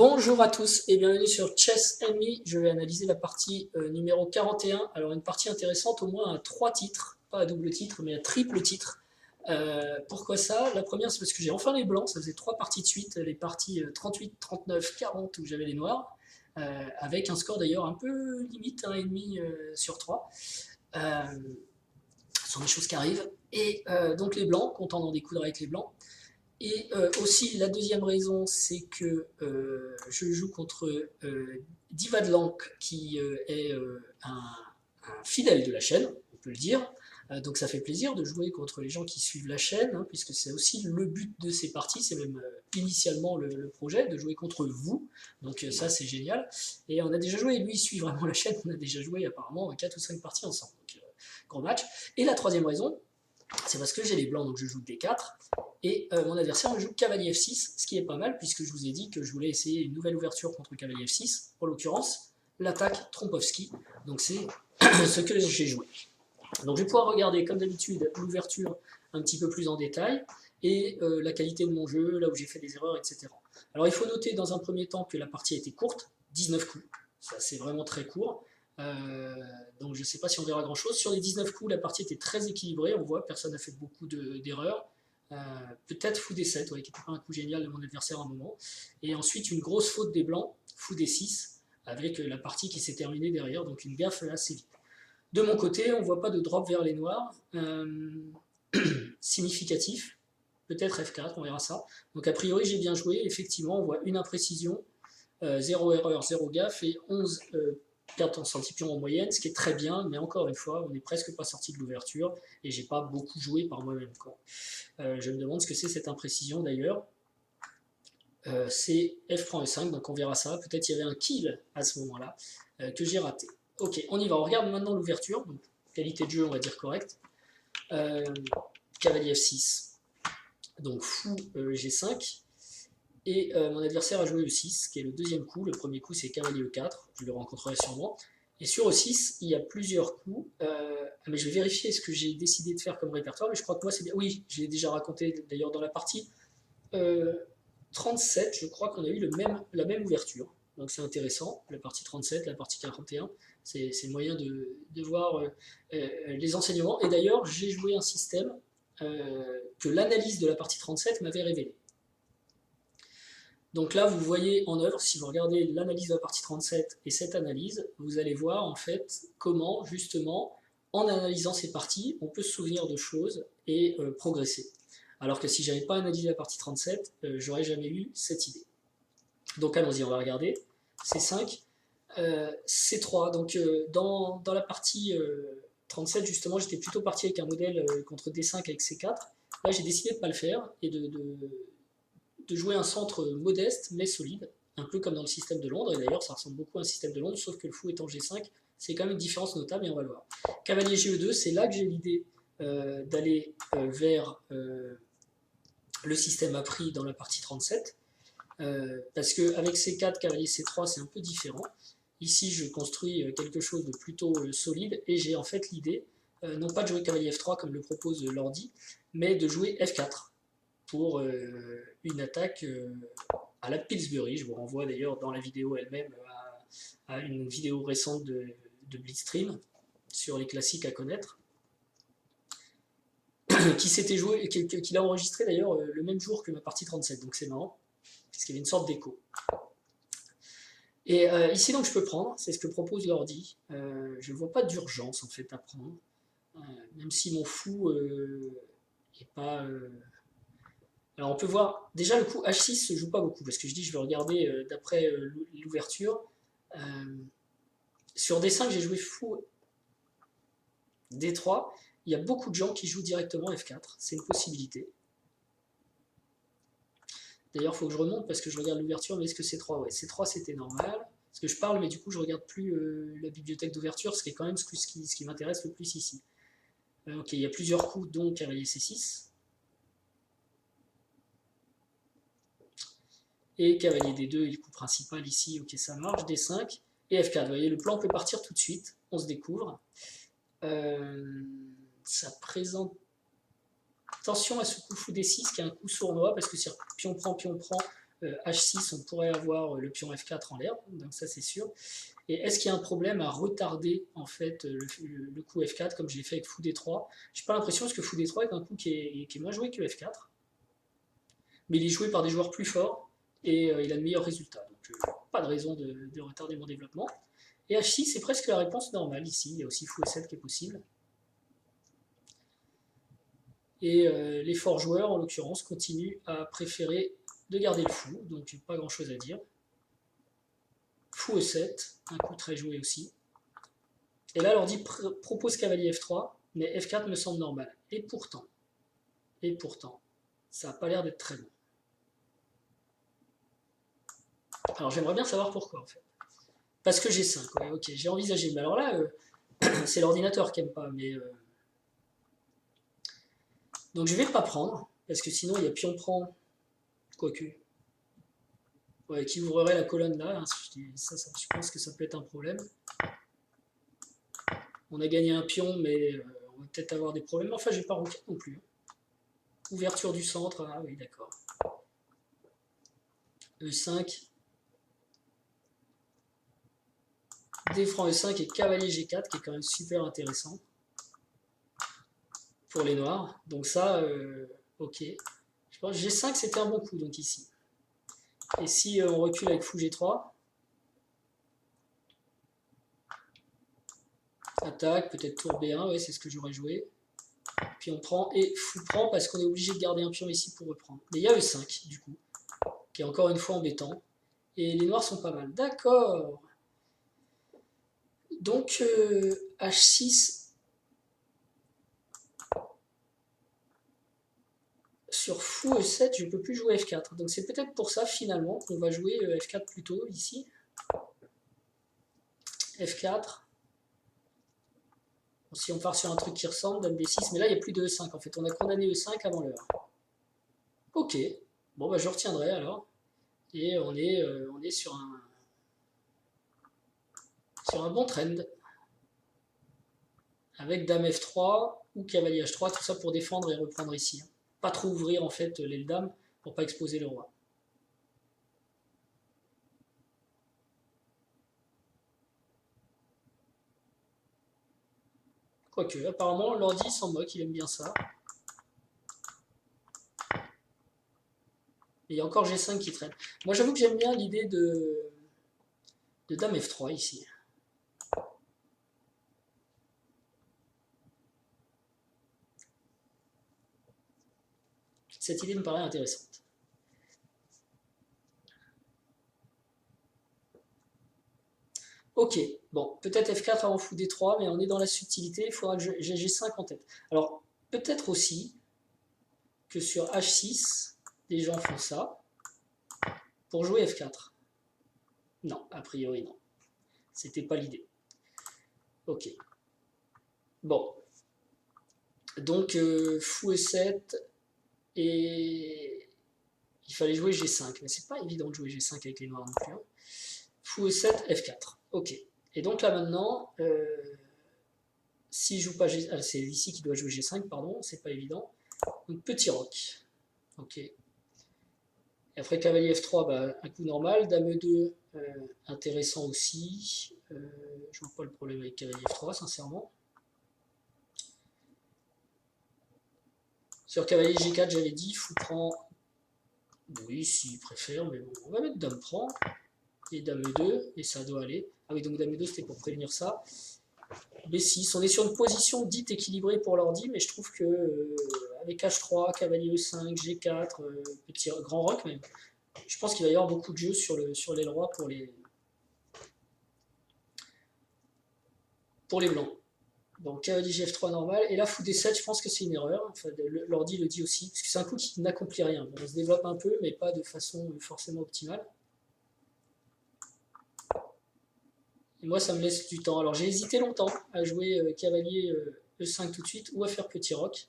Bonjour à tous et bienvenue sur Chess Me. Je vais analyser la partie numéro 41. Alors une partie intéressante, au moins à 3 titres, pas à double titre mais à triple titre. Pourquoi ça? La première c'est parce que j'ai enfin les blancs, ça faisait 3 parties de suite, les parties 38, 39, 40 où j'avais les noirs, avec un score d'ailleurs un peu limite, 1,5 sur 3. Ce sont des choses qui arrivent. Et donc les blancs, content d'en découdre avec les blancs. Et aussi, la deuxième raison, c'est que je joue contre Divadlank, qui est un fidèle de la chaîne, on peut le dire. Donc ça fait plaisir de jouer contre les gens qui suivent la chaîne, hein, puisque c'est aussi le but de ces parties, c'est même initialement le projet, de jouer contre vous. Donc ça, c'est génial. Et on a déjà joué, lui, il suit vraiment la chaîne, on a déjà joué apparemment 4 ou 5 parties ensemble. Donc gros match. Et la troisième raison, c'est parce que j'ai les blancs, donc je joue D4, et mon adversaire joue cavalier F6, ce qui est pas mal, puisque je vous ai dit que je voulais essayer une nouvelle ouverture contre cavalier F6, en l'occurrence, l'attaque Trompowski, donc c'est ce que j'ai joué. Donc je vais pouvoir regarder, comme d'habitude, l'ouverture un petit peu plus en détail, et la qualité de mon jeu, là où j'ai fait des erreurs, etc. Alors il faut noter dans un premier temps que la partie a été courte, 19 coups, ça c'est vraiment très court. Donc je ne sais pas si on verra grand chose. Sur les 19 coups, la partie était très équilibrée, on voit, personne n'a fait beaucoup d'erreurs. Peut-être fou D7, ouais, qui n'était pas un coup génial de mon adversaire à un moment. Et ensuite une grosse faute des blancs, fou D6, avec la partie qui s'est terminée derrière, donc une gaffe assez vite. De mon côté, on ne voit pas de drop vers les noirs, significatif, peut-être F4, on verra ça. Donc a priori j'ai bien joué, effectivement on voit une imprécision, 0 erreur, 0 gaffe et 11 pertes en centipion en moyenne, ce qui est très bien, mais encore une fois, on n'est presque pas sorti de l'ouverture et j'ai pas beaucoup joué par moi-même. Je me demande ce que c'est cette imprécision d'ailleurs. C'est F prend E5, donc on verra ça. Peut-être il y avait un kill à ce moment-là que j'ai raté. Ok, on y va. On regarde maintenant l'ouverture. Donc qualité de jeu, on va dire correcte. Cavalier F6. Donc fou G5. Et mon adversaire a joué E6, qui est le deuxième coup. Le premier coup, c'est cavalier E4. Je le rencontrerai sûrement. Et sur E6, il y a plusieurs coups. Mais je vais vérifier ce que j'ai décidé de faire comme répertoire. Mais je crois que moi, c'est bien. Oui, je l'ai déjà raconté d'ailleurs dans la partie 37. Je crois qu'on a eu la même ouverture. Donc c'est intéressant. La partie 37, la partie 41. C'est le moyen de voir les enseignements. Et d'ailleurs, j'ai joué un système que l'analyse de la partie 37 m'avait révélé. Donc là, vous voyez en œuvre, si vous regardez l'analyse de la partie 37 et cette analyse, vous allez voir en fait comment, justement, en analysant ces parties, on peut se souvenir de choses et progresser. Alors que si je n'avais pas analysé la partie 37, j'aurais jamais eu cette idée. Donc allons-y, on va regarder. C5, C3. Donc dans la partie 37, justement, j'étais plutôt parti avec un modèle contre D5 avec C4. Là, j'ai décidé de ne pas le faire et de jouer un centre modeste mais solide, un peu comme dans le système de Londres, et d'ailleurs ça ressemble beaucoup à un système de Londres, sauf que le fou est en G5, c'est quand même une différence notable, et on va le voir. Cavalier GE2, c'est là que j'ai l'idée d'aller vers le système appris dans la partie 37, parce qu'avec C4, cavalier C3, c'est un peu différent. Ici, je construis quelque chose de plutôt solide, et j'ai en fait l'idée, non pas de jouer cavalier F3 comme le propose l'ordi, mais de jouer F4 pour une attaque à la Pillsbury. Je vous renvoie d'ailleurs dans la vidéo elle-même à une vidéo récente de Blitzstream sur les classiques à connaître, qui s'était joué, qu'il a enregistré d'ailleurs le même jour que ma partie 37, donc c'est marrant, parce qu'il y avait une sorte d'écho. Et ici donc je peux prendre, c'est ce que propose l'ordi. Je ne vois pas d'urgence en fait à prendre, même si mon fou n'est pas... Alors on peut voir, déjà le coup H6 se joue pas beaucoup, parce que je dis je vais regarder d'après l'ouverture. Sur D5 j'ai joué fou D3, il y a beaucoup de gens qui jouent directement F4, c'est une possibilité. D'ailleurs il faut que je remonte parce que je regarde l'ouverture, mais est-ce que C3? Ouais, C3 c'était normal, parce que je parle mais du coup je regarde plus la bibliothèque d'ouverture, ce qui est quand même ce qui m'intéresse le plus ici. Ok, il y a plusieurs coups, donc cavalier C6. Et cavalier D2 est le coup principal ici, ok ça marche, D5 et F4. Vous voyez, le plan peut partir tout de suite, on se découvre. Ça présente... Attention à ce coup fou D6 qui est un coup sournois, parce que si pion prend, H6, on pourrait avoir le pion F4 en l'air, donc ça c'est sûr. Et est-ce qu'il y a un problème à retarder en fait le coup F4 comme je l'ai fait avec fou D3? J'ai pas l'impression parce que fou D3 est un coup qui est moins joué que F4, mais il est joué par des joueurs plus forts et il a de meilleurs résultats. Donc pas de raison de retarder mon développement. Et H6 c'est presque la réponse normale ici, il y a aussi fou E7 qui est possible. Et les forts joueurs en l'occurrence continuent à préférer de garder le fou, donc pas grand chose à dire. Fou E7, un coup très joué aussi. Et là, l'ordi propose cavalier F3, mais F4 me semble normal. Et pourtant, ça n'a pas l'air d'être très bon. Alors j'aimerais bien savoir pourquoi en fait. Parce que j'ai 5, ouais, ok, j'ai envisagé. Mais alors là, c'est l'ordinateur qui n'aime pas, mais... Donc je vais pas prendre, parce que sinon il y a pion prend, quoique. Ouais, qui ouvrirait la colonne là, hein, je pense que ça peut être un problème. On a gagné un pion, mais on va peut-être avoir des problèmes. Enfin, j'ai pas roquette non plus. Ouverture du centre, ah oui, d'accord. E5. D franc E5 et cavalier G4, qui est quand même super intéressant pour les noirs. Donc ça, ok. Je pense que G5, c'était un bon coup, donc ici. Et si on recule avec fou G3, attaque, peut-être tour B1, ouais, c'est ce que j'aurais joué. Puis on prend, et fou prend parce qu'on est obligé de garder un pion ici pour reprendre. Mais il y a E5, du coup, qui est encore une fois embêtant. Et les noirs sont pas mal. D'accord. Donc, H6 sur fou E7, je ne peux plus jouer F4. Donc c'est peut-être pour ça finalement qu'on va jouer F4 plutôt ici. F4. Bon, si on part sur un truc qui ressemble, dame B6, mais là il n'y a plus de E5 en fait. On a condamné E5 avant l'heure. Ok. Bon bah je retiendrai alors. Et on est sur un bon trend. Avec dame F3 ou cavalier H3, tout ça pour défendre et reprendre ici. Pas trop ouvrir en fait l'aile dame pour pas exposer le roi. Quoique, apparemment l'ordi s'en moque, il aime bien ça. Et il y a encore G5 qui traîne. Moi j'avoue que j'aime bien l'idée de dame F3 ici. Cette idée me paraît intéressante. Ok, bon, peut-être F4 avant fou D3, mais on est dans la subtilité, il faudra que j'ai G5 en tête. Alors, peut-être aussi que sur H6, les gens font ça pour jouer F4. Non, a priori non. C'était pas l'idée. Ok. Bon. Donc, fou E7, et il fallait jouer G5, mais c'est pas évident de jouer G5 avec les noirs non plus. Hein. Fou E7, F4. Ok. Et donc là maintenant, s'il joue pas G5, c'est ici qu'il doit jouer G5, pardon, c'est pas évident. Donc petit roc. Ok. Et après cavalier F3, bah, un coup normal. Dame E2, intéressant aussi. Je vois pas le problème avec cavalier F3, sincèrement. Sur cavalier G4, j'avais dit, fou prend. Oui, s'il préfère, mais bon, on va mettre dame prend. Et dame E2, et ça doit aller. Ah oui, donc dame E2, c'était pour prévenir ça. B6, on est sur une position dite équilibrée pour l'ordi, mais je trouve que avec H3, cavalier E5, G4, petit grand roc même, je pense qu'il va y avoir beaucoup de jeux sur l'aile roi pour les blancs. Donc cavalier G3 normal, et là fou D7, je pense que c'est une erreur, enfin, l'ordi le dit aussi, parce que c'est un coup qui n'accomplit rien. On se développe un peu, mais pas de façon forcément optimale. Et moi, ça me laisse du temps. Alors j'ai hésité longtemps à jouer cavalier E5 tout de suite, ou à faire petit roc.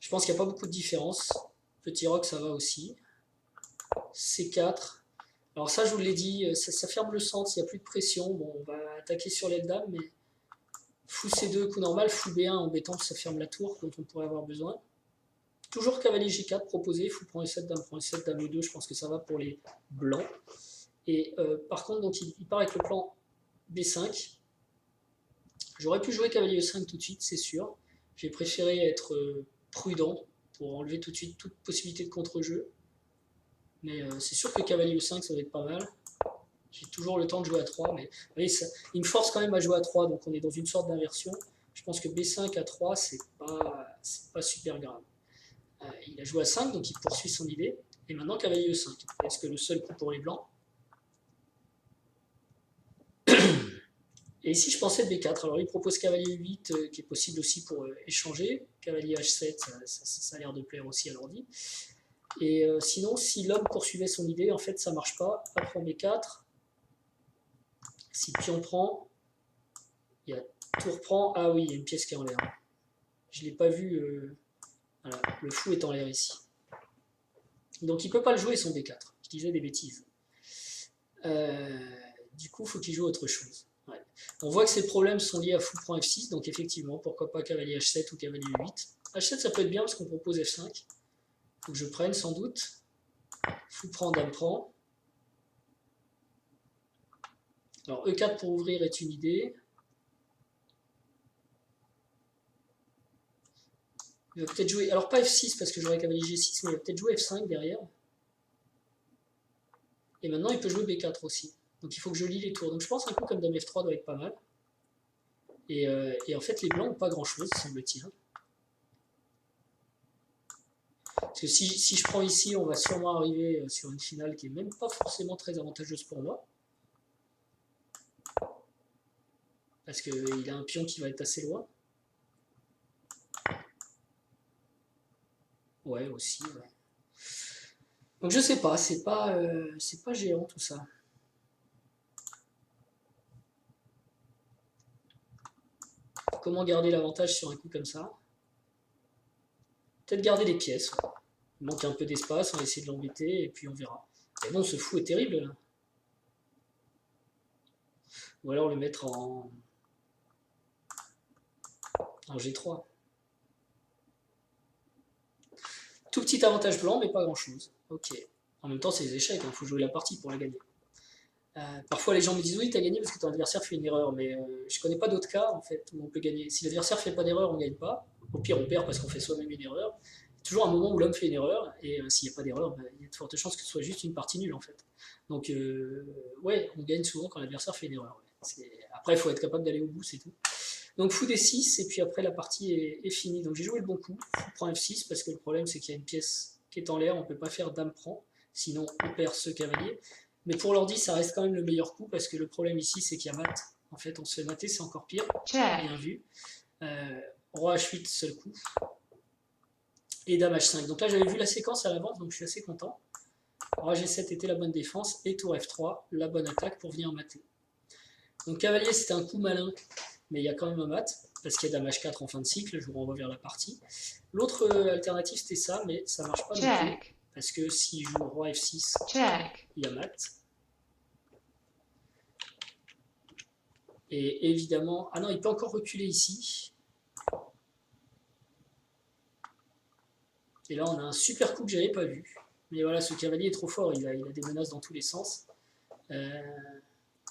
Je pense qu'il n'y a pas beaucoup de différence. Petit roc, ça va aussi. C4. Alors ça, je vous l'ai dit, ça ferme le centre, il n'y a plus de pression. Bon, on va attaquer sur l'aile dame, mais fou C2, coup normal, fou B1, embêtant, ça ferme la tour dont on pourrait avoir besoin. Toujours cavalier G4 proposé, fou prend E7, dame prend E7, dame E2, je pense que ça va pour les blancs. Et par contre, donc, il part avec le plan B5. J'aurais pu jouer cavalier E5 tout de suite, c'est sûr. J'ai préféré être prudent pour enlever tout de suite toute possibilité de contre-jeu. Mais c'est sûr que cavalier E5, ça va être pas mal. J'ai toujours le temps de jouer à 3, mais vous voyez, ça, il me force quand même à jouer à 3, donc on est dans une sorte d'inversion. Je pense que B5 à 3, c'est pas super grave. Il a joué à 5, donc il poursuit son idée. Et maintenant, cavalier E5. Est-ce que le seul coup pour les blancs? Et ici, je pensais B4. Alors, il propose cavalier 8, qui est possible aussi pour échanger. Cavalier H7, ça a l'air de plaire aussi à l'ordi. Et sinon, si l'homme poursuivait son idée, en fait, ça marche pas. A prend B4. Si pion prend, il y a tour prend. Ah oui, il y a une pièce qui est en l'air. Je ne l'ai pas vu. Voilà, le fou est en l'air ici. Donc, il ne peut pas le jouer son B4. Je disais des bêtises. Du coup, il faut qu'il joue autre chose. Ouais. On voit que ces problèmes sont liés à fou prend F6, donc effectivement, pourquoi pas cavalier H7 ou cavalier 8. H7, ça peut être bien parce qu'on propose F5. Il faut que je prenne sans doute. Fou prend, dame prend. Alors E4 pour ouvrir est une idée. Il va peut-être jouer, alors pas F6 parce que j'aurais cavalier G6, mais il va peut-être jouer F5 derrière. Et maintenant il peut jouer B4 aussi. Donc il faut que je lis les tours. Donc je pense un coup comme dame F3 doit être pas mal. Et en fait les blancs n'ont pas grand chose, semble-t-il. Parce que si je prends ici, on va sûrement arriver sur une finale qui est même pas forcément très avantageuse pour moi. Parce qu'il a un pion qui va être assez loin. Ouais, aussi, ouais. Donc je sais pas, c'est pas géant tout ça. Comment garder l'avantage sur un coup comme ça? Peut-être garder les pièces. Il manque un peu d'espace, on va essayer de l'embêter et puis on verra. Mais bon, ce fou est terrible là. Ou alors le mettre en G3. Tout petit avantage blanc, mais pas grand chose. Ok. En même temps, c'est les échecs, il faut jouer la partie pour la gagner. Parfois, les gens me disent oui, t'as gagné parce que ton adversaire fait une erreur, mais je connais pas d'autres cas en fait où on peut gagner. Si l'adversaire fait pas d'erreur, on gagne pas. Au pire, on perd parce qu'on fait soi-même une erreur. Toujours un moment où l'homme fait une erreur, et s'il n'y a pas d'erreur, il y a de fortes chances que ce soit juste une partie nulle en fait. Donc, ouais, on gagne souvent quand l'adversaire fait une erreur. Ouais. Après, il faut être capable d'aller au bout, c'est tout. Donc, fou D6, et puis après, la partie est finie. Donc, j'ai joué le bon coup. Fou prend F6, parce que le problème, c'est qu'il y a une pièce qui est en l'air, on ne peut pas faire dame prend, sinon on perd ce cavalier. Mais pour l'ordi, ça reste quand même le meilleur coup, parce que le problème ici, c'est qu'il y a mat. En fait, on se fait mater, c'est encore pire. Bien vu. Roi H8, seul coup. Et dame H5. Donc là, j'avais vu la séquence à l'avance, donc je suis assez content. Roi G7 était la bonne défense, et tour F3, la bonne attaque pour venir mater. Donc cavalier, c'était un coup malin, mais il y a quand même un mat, parce qu'il y a dame H4 en fin de cycle, je vous renvoie vers la partie. L'autre alternative, c'était ça, mais ça marche pas non plus, parce que s'il joue roi F6, il y a mat. Et évidemment, ah non, il peut encore reculer ici. Et là, on a un super coup que j'avais pas vu. Mais voilà, ce cavalier est trop fort, il a des menaces dans tous les sens.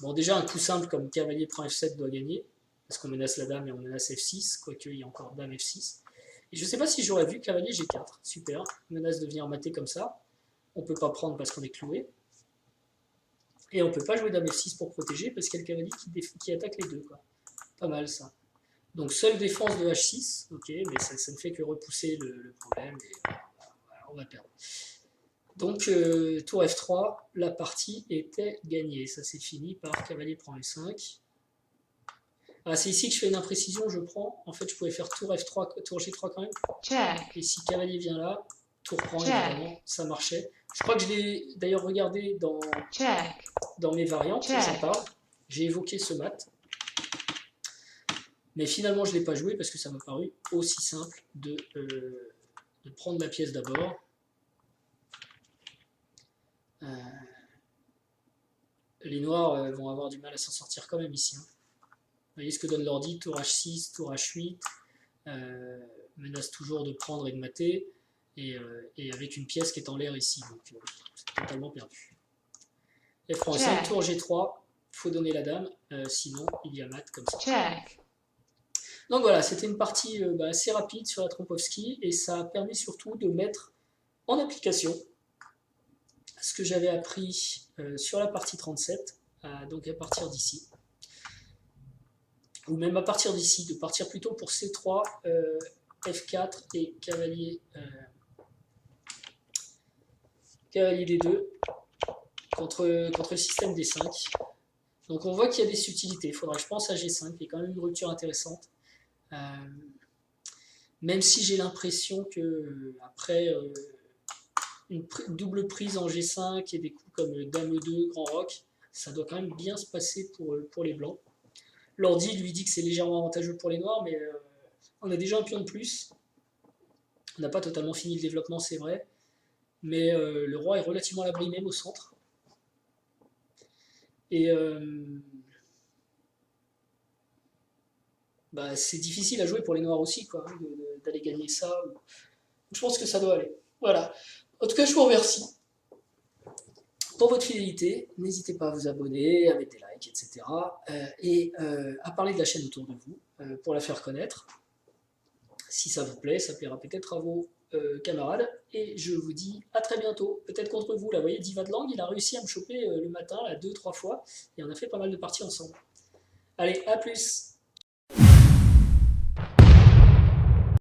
Bon, déjà, un coup simple comme cavalier prend F7 doit gagner, parce qu'on menace la dame et on menace F6, quoique il y a encore dame F6. Et je ne sais pas si j'aurais vu cavalier G4. Super, menace de venir mater comme ça. On ne peut pas prendre parce qu'on est cloué. Et on ne peut pas jouer dame F6 pour protéger, parce qu'il y a le cavalier qui attaque les deux. Quoi. Pas mal ça. Donc seule défense de H6, ok, mais ça ne fait que repousser le problème, et voilà, on va perdre. Donc tour F3, la partie était gagnée. Ça c'est fini par cavalier prend F5. Ah, c'est ici que je fais une imprécision, je prends. En fait, je pouvais faire tour F3, tour G3 quand même. Check. Et si cavalier vient là, tour prend évidemment, ça marchait. Je crois que je l'ai d'ailleurs regardé dans mes variantes, j'en parle. J'ai évoqué ce mat. Mais finalement, je ne l'ai pas joué parce que ça m'a paru aussi simple de prendre la pièce d'abord. Les noirs vont avoir du mal à s'en sortir quand même ici. Hein. Vous voyez ce que donne l'ordi, tour H6, tour H8, menace toujours de prendre et de mater. et avec une pièce qui est en l'air ici, donc c'est totalement perdu. F prend Check. 5, tour G3, il faut donner la dame, sinon il y a mat comme ça. Check. Donc voilà, c'était une partie assez rapide sur la Trompowsky, et ça a permis surtout de mettre en application ce que j'avais appris sur la partie 37, donc à partir d'ici. Ou même à partir d'ici, de partir plutôt pour C3, F4 et cavalier, cavalier D2 contre le système D5. Donc on voit qu'il y a des subtilités. Il faudra que je pense à G5, il y a quand même une rupture intéressante. Même si j'ai l'impression que après une double prise en G5 et des coups comme Dame 2, Grand Roc, ça doit quand même bien se passer pour les blancs. L'ordi lui dit que c'est légèrement avantageux pour les noirs, mais on a déjà un pion de plus. On n'a pas totalement fini le développement, c'est vrai, mais le roi est relativement à l'abri même au centre. Et c'est difficile à jouer pour les noirs aussi, quoi, d'aller gagner ça. Je pense que ça doit aller. Voilà. En tout cas, je vous remercie pour votre fidélité. N'hésitez pas à vous abonner, à mettre des likes, etc. Et à parler de la chaîne autour de vous pour la faire connaître. Si ça vous plaît, ça plaira peut-être à vos camarades. Et je vous dis à très bientôt. Peut-être contre vous. Là, vous voyez, Divadlang, il a réussi à me choper le matin, là, 2-3 fois. Et on a fait pas mal de parties ensemble. Allez, à plus!